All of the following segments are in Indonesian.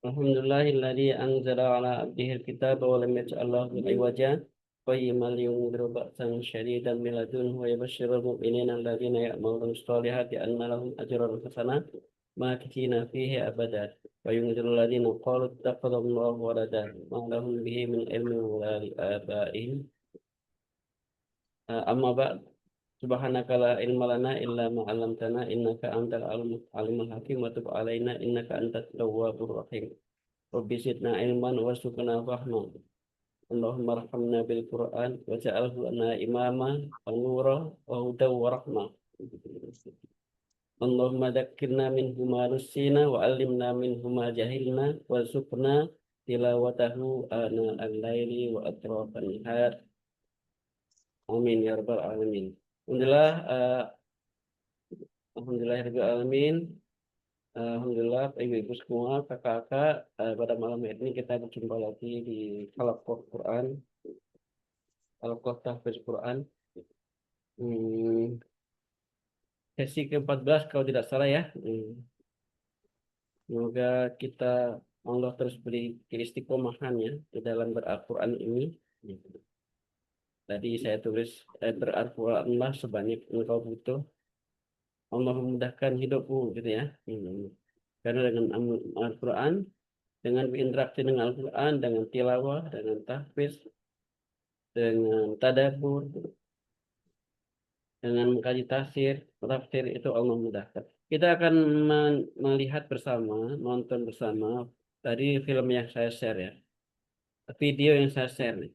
Alhamdulillahilladzi anzala ala abdihi alkitaba wa lam yaj'al lahu iwaja qayyiman liyunzira ba'san syadidan min ladunhu wa yubashshirul mu'minina alladzina ya'maluna shalihati anna lahum ajran hasanah makithina fihi abada wa yunzirul ladzina qalu ittakhadallahu walada ma lahum bihi min ilmin wa la li abaihim. Amma ba'd, subhanaka la ilma lana illa ma 'allamtana innaka antal alimul hakim wa tub 'alaina innaka antat tawwabur rahim. Rabbi zidna ilman warzuqna fahma. Allahumma arhamna bil Qur'an waj'alhu lana imama wa nura wa hudaw wa rahmah. Allahumma dzakkirna minhu ma nusina wa 'allimna minhu ma jahilna warzuqna tilawatahu ana al-laili wa atrafan nahar. Amin ya rabbal alamin. Alhamdulillah, alhamdulillahirabbil alamin. Alhamdulillah, ibu-ibu semua, kakak-kakak, pada malam ini kita berjumpa lagi di Halaqah Quran, Halaqah Tahfiz Quran, sesi ke-14 kalau tidak salah ya. Semoga kita Allah terus beri istiqomahan ya di dalam Al-Quran ini. Tadi saya tulis Al-Quranlah sebanyak engkau butuh, Allah memudahkan hidupmu gitu ya. Karena dengan Al-Quran, dengan berinteraksi dengan Al-Quran, dengan tilawah, dengan tahfiz, dengan tadabbur, dengan mengkaji tafsir itu Allah mudahkan. Kita akan melihat bersama, nonton bersama tadi film yang saya share ya, video yang saya share nih.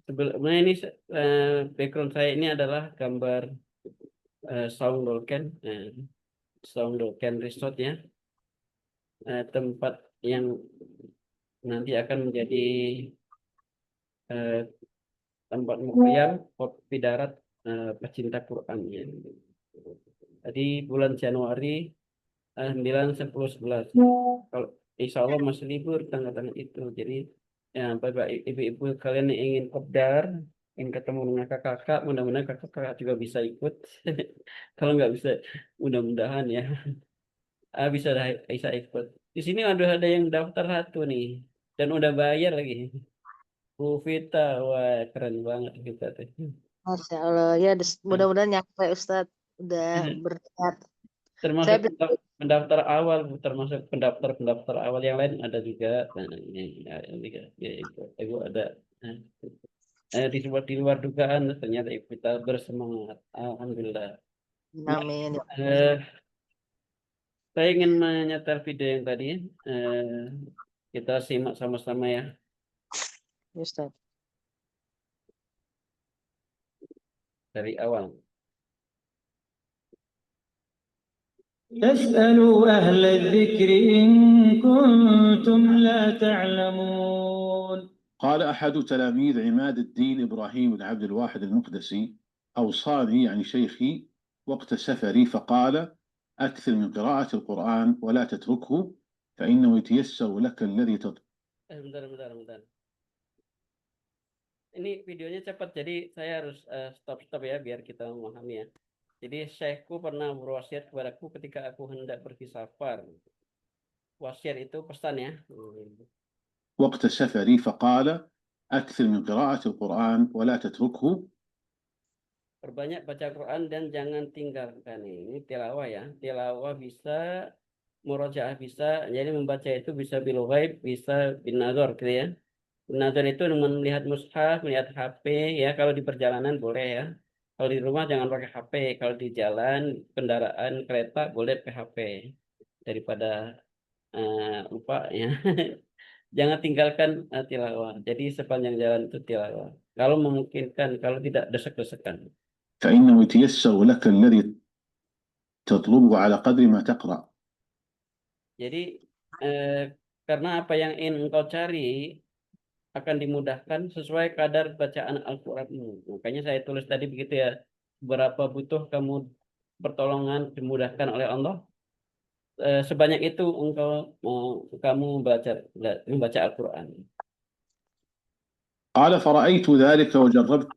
Sebelumnya ini background saya ini adalah gambar Soundolken Resort ya, tempat yang nanti akan menjadi tempat mukhayam kopi darat pecinta Quran ya. Tadi bulan Januari 9, 10, 11. Kalau insya Allah masih libur tanggal-tanggal itu. Jadi ya Bapak Ibu kalian yang ingin kopdar, ingin ketemu dengan kakak-kakak, mudah-mudahan kakak-kakak juga bisa ikut. Kalau nggak bisa, mudah-mudahan ya bisa ikut. Di sini ada yang daftar satu nih dan udah bayar lagi. Bu Vita, wah keren banget Vita tuh. Masya Allah ya, mudah-mudahan nyampe Ustadz udah berniat. Termasuk pendaftar awal, termasuk pendaftar awal yang lain ada juga. Ibu ada. Di luar dugaan ternyata ibu kita bersemangat. Alhamdulillah. Amin. Saya ingin menyetel video yang tadi. Kita simak sama-sama ya. Ustadz. Dari awal. فاسألوا أهل الذكر إن كنتم لا تعلمون. قال أحد تلاميذ عماد الدين إبراهيم بن عبد الواحد المقدسي: أوصاني يعني شيخي وقت سفري فقال: أكثر من قراءة القرآن ولا تتركه فإنه يتيسر لك الذي تطلب. Bentar. Ini videonya cepat, jadi saya harus stop ya biar kita memahami ya. Jadi syekhku pernah berwasiat kepadaku ketika aku hendak pergi safar. Wasiat itu pesan ya. وقت سفري فقال: أكثر من قراءة القرآن ولا تتركه. Perbanyak baca Quran dan jangan tinggalkan. Ini tilawah ya. Tilawah bisa, murojaah bisa. Jadi membaca itu bisa bil ghaib, bisa bin nazar gitu ya. Bin nazar itu melihat mushaf, melihat HP ya. Kalau di perjalanan boleh ya. Kalau di rumah jangan pakai HP. Kalau di jalan, kendaraan, kereta boleh pakai HP. Daripada lupa ya. Jangan tinggalkan tilawah. Jadi sepanjang jalan itu tilawah. Kalau memungkinkan, kalau tidak desek-desekan. فإنه يتيسر لك الذي تطلبه على قدر ما تقرأ. Jadi karena apa yang ingin engkau cari akan dimudahkan sesuai kadar bacaan Al-Quranmu. Makanya saya tulis tadi begitu ya. Berapa butuh kamu pertolongan dimudahkan oleh Allah, sebanyak itu kamu membaca Al-Quran. قال: فرأيت ذلك وجربت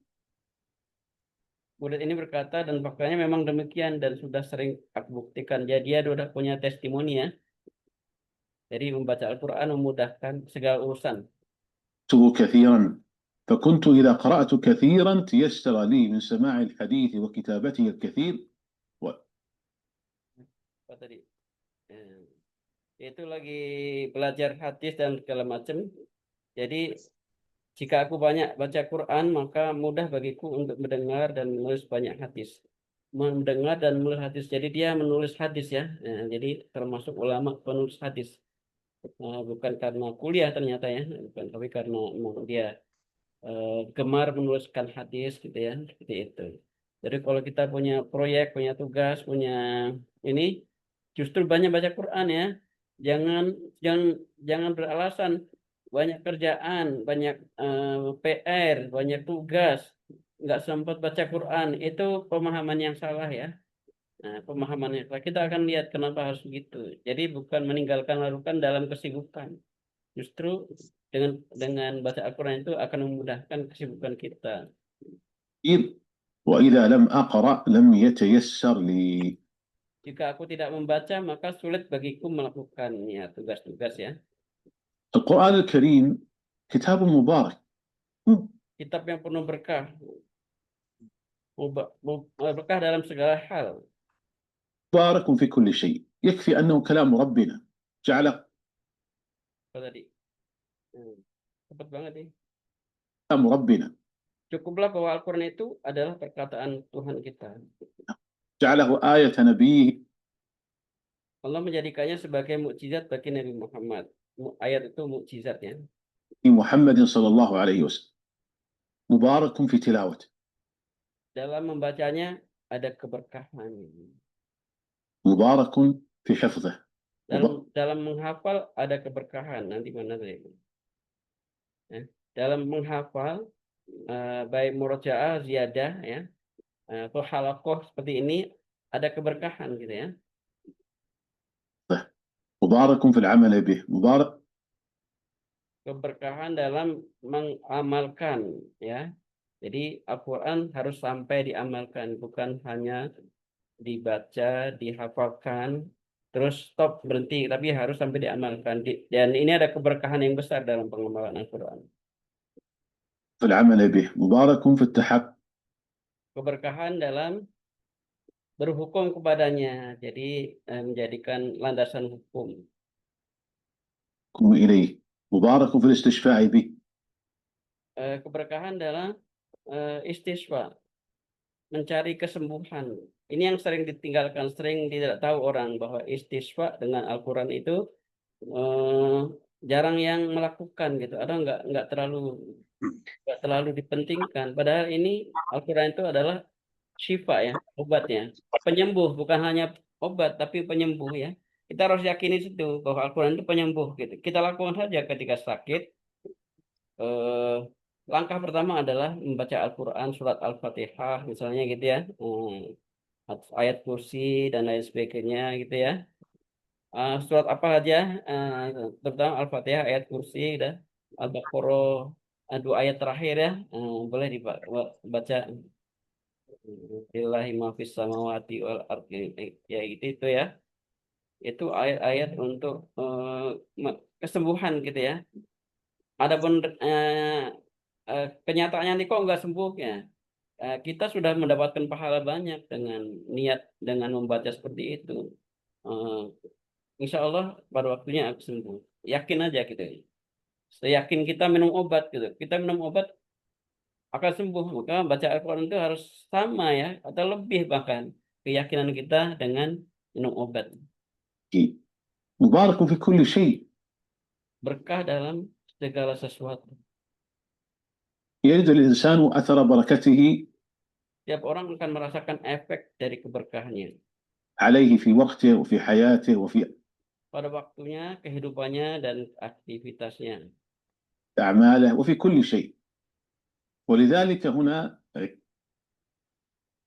murid ini berkata, dan faktanya memang demikian dan sudah sering aku buktikan. Jadi dia sudah punya testimoni ya. Jadi membaca Al-Quran memudahkan segala urusan. كثيرا فكنت إذا قرأت كثيرا تيسر لي من سماع الحديث وكتابته الكثير Apa tadi? Itu lagi belajar hadis dan segala macam. Jadi jika aku banyak baca Quran, maka mudah bagiku untuk mendengar dan menulis banyak hadis. Mendengar dan menulis hadis. Jadi dia menulis hadis ya. Jadi termasuk ulama penulis hadis. Bukan karena kuliah ternyata ya, bukan, tapi karena memang dia gemar menuliskan hadis gitu ya, seperti itu. Jadi kalau kita punya proyek, punya tugas, punya ini, justru banyak baca Quran ya. Jangan jangan jangan beralasan banyak kerjaan, banyak PR, banyak tugas, nggak sempat baca Quran. Itu pemahaman yang salah ya. Nah, pemahaman yang salah. Kita akan lihat kenapa harus begitu. Jadi bukan meninggalkan lakukan dalam kesibukan. Justru dengan baca Al-Quran itu akan memudahkan kesibukan kita. وإذا لم أقرأ لم يتيسر لي. Jika aku tidak membaca, maka sulit bagiku melakukan ya tugas-tugas ya. القرآن الكريم كتاب مبارك. Kitab yang penuh berkah. Berkah dalam segala hal. مبارك في كل شيء يكفي أنه كلام ربنا جعل. Apa tadi? Cepat banget nih. كلام ربنا Cukuplah bahwa Al-Quran itu adalah perkataan Tuhan kita. جعله آية نبيه. Allah menjadikannya sebagai mukjizat bagi Nabi Muhammad. Ayat itu mukjizat ya. محمد صلى الله عليه وسلم مبارك في تلاوته. Dalam membacanya ada keberkahan. مبارك في حفظه. Dalam menghafal ada keberkahan. Nanti mana tadi? Dalam menghafal baik murojaah, ziyadah ya, atau halakoh seperti ini ada keberkahan gitu ya. مبارك في العمل به. مبارك. Keberkahan dalam mengamalkan ya. Jadi Al-Quran harus sampai diamalkan, bukan hanya dibaca, dihafalkan, terus stop berhenti, tapi harus sampai diamalkan. Dan ini ada keberkahan yang besar dalam pengamalan Al-Quran. في العمل به. مبارك في التحقق. Keberkahan dalam berhukum kepadanya, jadi menjadikan landasan hukum. إليه. مبارك في الاستشفاء به. Keberkahan dalam istisqa, mencari kesembuhan. Ini yang sering ditinggalkan, sering tidak tahu orang bahwa istisqa dengan Al-Quran itu jarang yang melakukan gitu. Ada nggak terlalu dipentingkan. Padahal ini Al-Quran itu adalah syifa ya, obatnya, penyembuh, bukan hanya obat tapi penyembuh ya. Kita harus yakini itu bahwa Al-Quran itu penyembuh gitu. Kita lakukan saja ketika sakit. Langkah pertama adalah membaca Al-Quran, surat Al-Fatihah misalnya gitu ya, ayat kursi dan lain sebagainya gitu ya. Surat apa aja, terutama Al-Fatihah, ayat kursi, dan Al-Baqarah, dua ayat terakhir ya, boleh dibaca. Lillahi ma fis samawati wal ardi, ya itu ya. Itu ayat-ayat untuk kesembuhan gitu ya. Adapun kenyataannya nih kok nggak sembuh ya. Kita sudah mendapatkan pahala banyak dengan niat dengan membaca seperti itu. Insya Allah pada waktunya aku sembuh. Yakin aja gitu. Seyakin kita minum obat gitu. Kita minum obat akan sembuh. Maka baca Al-Quran itu harus sama ya, atau lebih bahkan keyakinan kita dengan minum obat. مبارك في كل شيء. Berkah dalam segala sesuatu. يجد الإنسان أثر بركته. Tiap orang akan merasakan efek dari keberkahannya. عليه في وقته وفي حياته وفي pada waktunya, kehidupannya dan aktivitasnya. أعماله وفي كل شيء. ولذلك هنا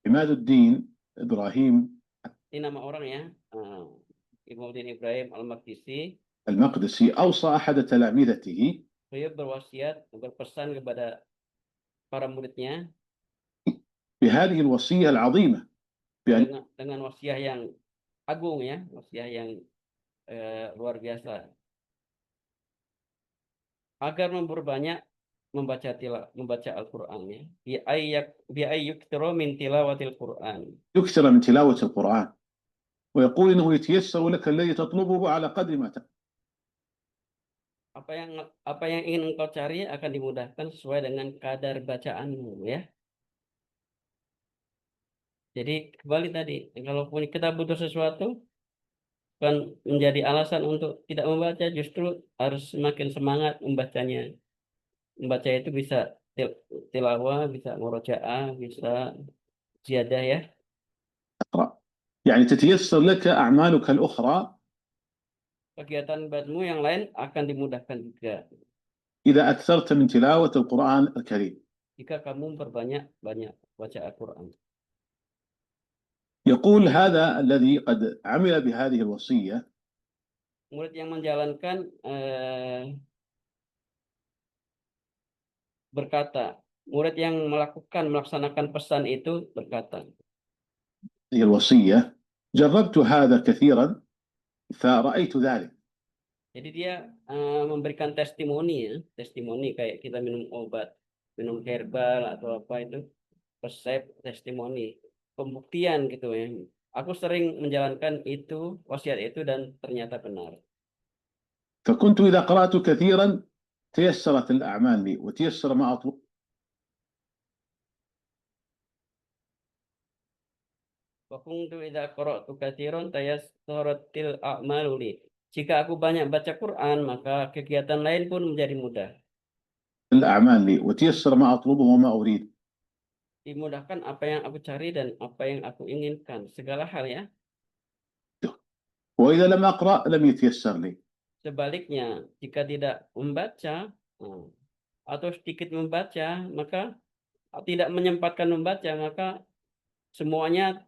عماد الدين إبراهيم. Ini nama orang ya, Imaduddin Ibrahim المقدسي أوصى أحد تلامذته. Beliau berwasiat, berpesan kepada para muridnya. بهذه الوصية العظيمة بأن dengan wasiah yang agung ya, wasiah yang luar biasa, agar memperbanyak membaca Al-Qur'an ya. Bi ayyukthiru min tilawatil Qur'an. يكثر من تلاوة القرآن، ويقول إنه يتيسر لك الذي تطلبه على قدر ما تقدر. Apa yang ingin engkau cari akan dimudahkan sesuai dengan kadar bacaanmu ya. Jadi kembali tadi, kalaupun kita butuh sesuatu kan menjadi alasan untuk tidak membaca, justru harus semakin semangat membacanya. Membaca itu bisa tilawah, bisa murojaah, bisa ziyadah ya. اقرأ، يعني تتيسر لك أعمالك الأخرى Kegiatan ibadahmu yang lain akan dimudahkan juga إذا أكثرت من تلاوة القرآن الكريم. jika kamu banyak baca Al-Qur'an. يقول هذا الذي قد عمل بهذه الوصية Murid yang menjalankan berkata, murid yang melaksanakan pesan itu berkata, هي الوصية جربت هذا كثيرا فرأيت ذلك. jadi dia memberikan testimoni kayak kita minum obat, minum herbal atau apa itu, resep, testimoni, pembuktian gitu ya. Aku sering menjalankan itu, wasiat itu dan ternyata benar. فكنت إذا قرأت كثيرا تيسرت الأعمال لي وتيسر ما أطلب. Wakuntu idza qara'tu katsiran tayassaratil a'malu li. Jika aku banyak baca Quran, maka kegiatan lain pun menjadi mudah. الأعمال لي وتيسر ما أطلبه وما أريد. Dimudahkan apa yang aku cari dan apa yang aku inginkan, segala hal ya. وإذا لم أقرأ لم يتيسر لي. Sebaliknya, jika tidak membaca atau sedikit membaca, maka tidak menyempatkan membaca, maka semuanya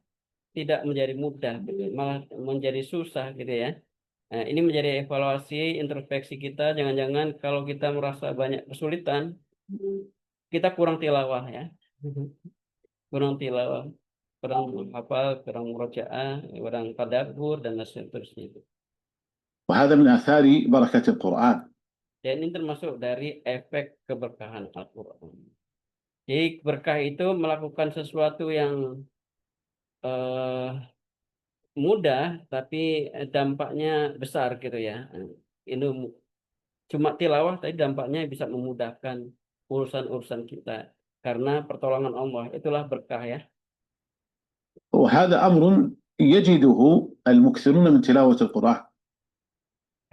tidak menjadi mudah, gitu. Malah menjadi susah gitu ya. Nah, ini menjadi evaluasi introspeksi kita. Jangan-jangan kalau kita merasa banyak kesulitan, kita kurang tilawah ya, kurang tilawah, kurang hafal, kurang murojaah, kurang tadabbur dan seterusnya. وهذا من آثار بركة القرآن. Dan ini termasuk dari efek keberkahan Al-Quran. Jadi berkah itu melakukan sesuatu yang mudah, tapi dampaknya besar gitu ya. Ini cuma tilawah, tapi dampaknya bisa memudahkan urusan-urusan kita. Karena pertolongan Allah, itulah berkah ya. وهذا أمر يجده المكثرون من تلاوة القرآن.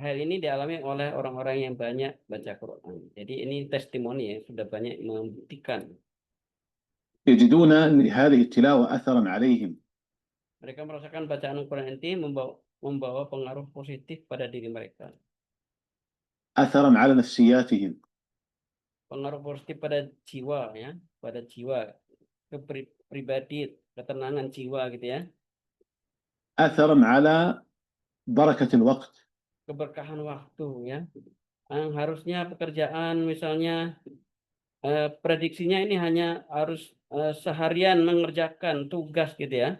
Hal ini dialami oleh orang-orang yang banyak baca Quran. Jadi ini testimoni ya, sudah banyak membuktikan. يجدون لهذه التلاوة أثرا عليهم. Mereka merasakan bacaan Al-Quran ini membawa pengaruh positif pada diri mereka. أثرا على نفسياتهم. Pengaruh positif pada jiwa ya, pada jiwa, pribadi, ketenangan jiwa gitu ya. أثرا على بركة الوقت. Keberkahan waktu ya. Harusnya pekerjaan misalnya prediksinya ini hanya harus seharian mengerjakan tugas gitu ya.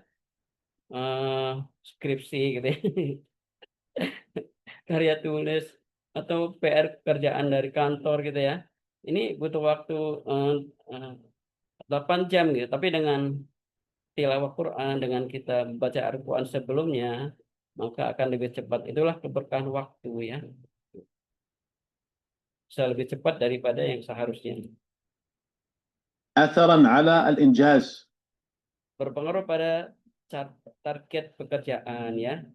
Skripsi gitu ya. Karya tulis atau PR kerjaan dari kantor gitu ya. Ini butuh waktu 8 jam gitu, tapi dengan tilawah Quran, dengan kita baca Al-Quran sebelumnya, maka akan lebih cepat. Itulah keberkahan waktu ya. Bisa lebih cepat daripada yang seharusnya. أثرا على الإنجاز. Berpengaruh pada target pekerjaan ya.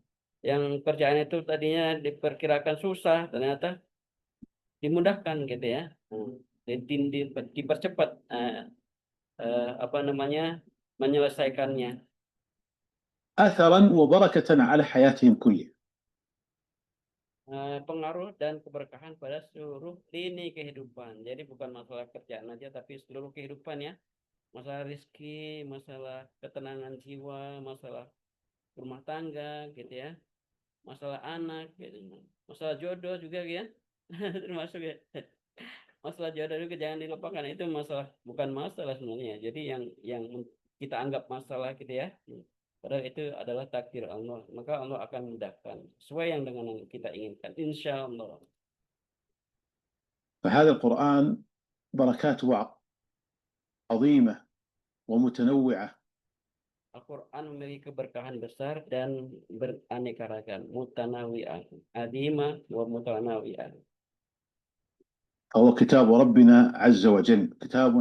Yang kerjaan itu tadinya diperkirakan susah, ternyata dimudahkan gitu ya. Dipercepat apa namanya, menyelesaikannya. أثرا وبركة على حياتهم كلها. Pengaruh dan keberkahan pada seluruh lini kehidupan. Jadi bukan masalah kerjaan aja, tapi seluruh kehidupan ya. Masalah rezeki, masalah ketenangan jiwa, masalah rumah tangga gitu ya. Masalah anak gitu. Masalah jodoh juga ya. Termasuk ya. Masalah jodoh juga jangan dilupakan, itu masalah, bukan masalah sebenarnya. Jadi yang kita anggap masalah gitu ya. Padahal itu adalah takdir Allah. Maka Allah akan mudahkan sesuai yang dengan yang kita inginkan. Insya Allah. فهذا القرآن بركاته عظيمة ومتنوعة. Al-Quran memiliki keberkahan besar dan beraneka ragam. Mutanawi'ah. Adimah wa mutanawi'ah. فهو كتاب ربنا عز وجل، كتاب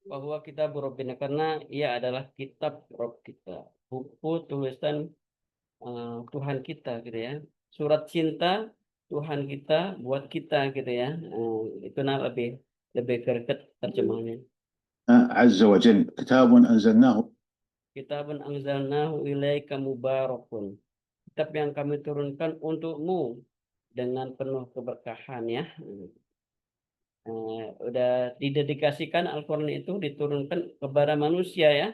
Bahwa kitab Rabbina, karena ia adalah kitab Rabb kita, buku tulisan Tuhan kita gitu ya, surat cinta Tuhan kita buat kita gitu ya. Itu lebih lebih greget terjemahannya. عز وجل، كتاب أنزلناه. Kitabun anzalnahu ilaika mubarakun, kitab yang kami turunkan untukmu dengan penuh keberkahan ya. Udah didedikasikan Al-Quran itu diturunkan kepada manusia ya.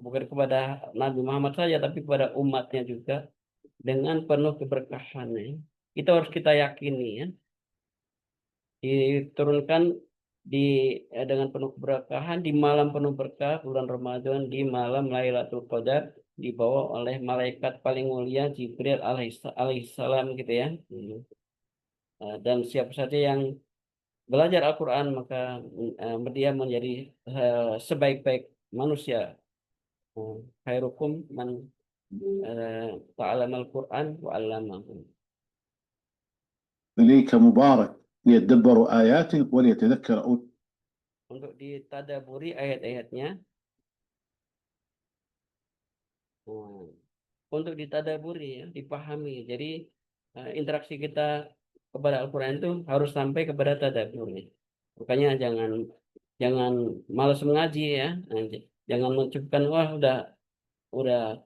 Bukan kepada Nabi Muhammad saja, tapi kepada umatnya juga dengan penuh keberkahannya. Itu harus kita yakini ya. Diturunkan dengan penuh keberkahan di malam penuh berkah bulan Ramadan, di malam Lailatul Qadar, dibawa oleh malaikat paling mulia Jibril alaihissalam gitu ya. Dan siapa saja yang belajar Al-Quran maka dia menjadi sebaik-baik manusia. Khairukum man ta'alamal Quran wa 'allamahu. إليك مبارك ليدبروا آياته وليتذكر Untuk ditadaburi ayat-ayatnya, untuk ditadaburi ya, dipahami. Jadi interaksi kita kepada Al-Quran itu harus sampai kepada tadabur ya. Makanya jangan malas mengaji ya. Jangan mencukupkan wah udah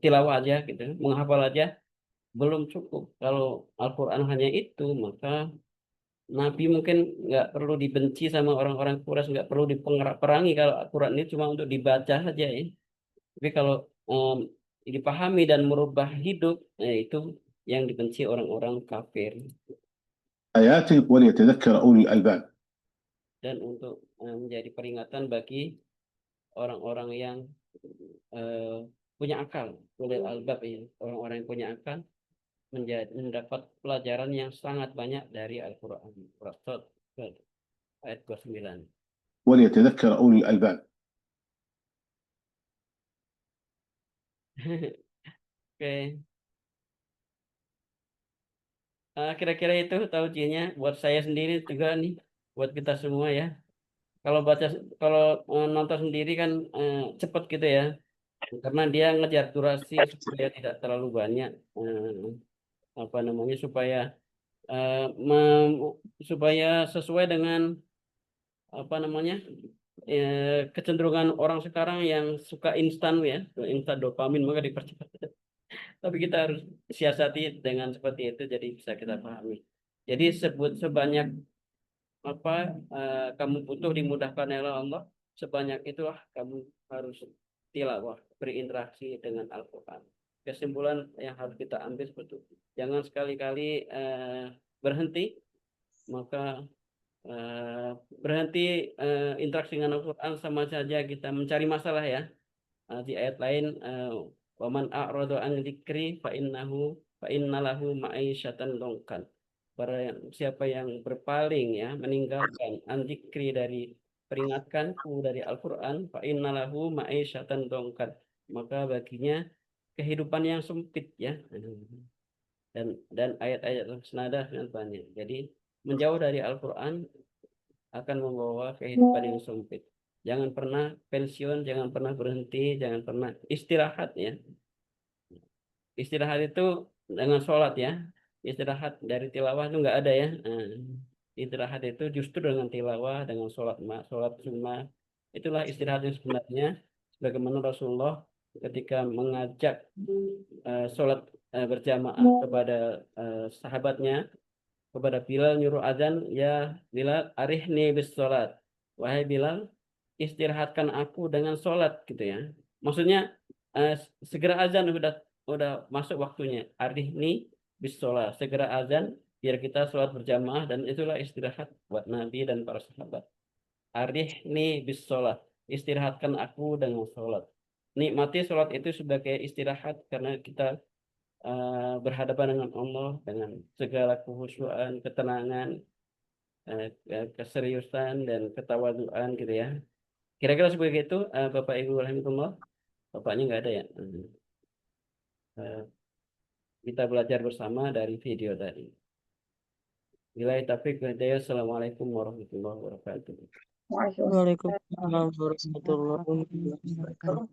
tilawah aja gitu, menghafal aja belum cukup. Kalau Al-Quran hanya itu, maka Nabi mungkin nggak perlu dibenci sama orang-orang Quraisy, nggak perlu diperangi kalau Al-Quran ini cuma untuk dibaca saja ya. Tapi kalau dipahami dan merubah hidup, itu yang dibenci orang-orang kafir. آياته وليتذكر أولي الألباب. Dan untuk menjadi peringatan bagi orang-orang yang punya akal, ulil albab ya, orang-orang yang punya akal mendapat pelajaran yang sangat banyak dari Al-Quran. Surat ayat 29. وليتذكر أولي الألباب. Oke. Kira-kira itu tausiahnya buat saya sendiri juga nih, buat kita semua ya. Kalau nonton sendiri kan cepet gitu ya, karena dia ngejar durasi supaya tidak terlalu banyak apa namanya supaya sesuai dengan apa namanya kecenderungan orang sekarang yang suka instan ya, instan dopamin, maka dipercepat. Tapi kita harus siasati dengan seperti itu jadi bisa kita pahami. Jadi sebut sebanyak apa kamu butuh dimudahkan oleh Allah, sebanyak itulah kamu harus tilawah, berinteraksi dengan Al-Quran. Kesimpulan yang harus kita ambil seperti itu. Jangan sekali-kali berhenti, maka berhenti interaksi dengan Al-Quran sama saja kita mencari masalah ya. Di ayat lain, waman a'radu an dzikri fa innalahu ma'isyatan dongkan. Siapa yang berpaling ya, meninggalkan an dzikri dari peringatkanku dari Al-Quran, fa innalahu ma'isyatan dongkan. Maka baginya kehidupan yang sempit ya. Dan ayat-ayat senada dengan banyak. Jadi menjauh dari Al-Quran akan membawa kehidupan yang sempit. Jangan pernah pensiun, jangan pernah berhenti, jangan pernah istirahat ya. Istirahat itu dengan sholat ya. Istirahat dari tilawah itu nggak ada ya. Istirahat itu justru dengan tilawah, dengan sholat sunnah. Itulah istirahat yang sebenarnya. Bagaimana Rasulullah ketika mengajak sholat berjamaah kepada sahabatnya, kepada Bilal nyuruh azan, ya Bilal arihni bis sholat. Wahai Bilal, istirahatkan aku dengan sholat gitu ya. Maksudnya segera azan udah masuk waktunya. Arihni bisolah, segera azan biar kita sholat berjamaah, dan itulah istirahat buat Nabi dan para sahabat. Arihni bisolah, istirahatkan aku dengan sholat. Nikmati sholat itu sebagai istirahat karena kita berhadapan dengan Allah dengan segala kekhusyuan, ketenangan, keseriusan dan ketawaduan gitu ya. Kira-kira seperti itu, Bapak Ibu rahimahullah. Bapaknya nggak ada ya. Kita belajar bersama dari video tadi. Bila taufiq wal hidayah. Assalamualaikum warahmatullahi wabarakatuh. Waalaikumsalam warahmatullahi wabarakatuh.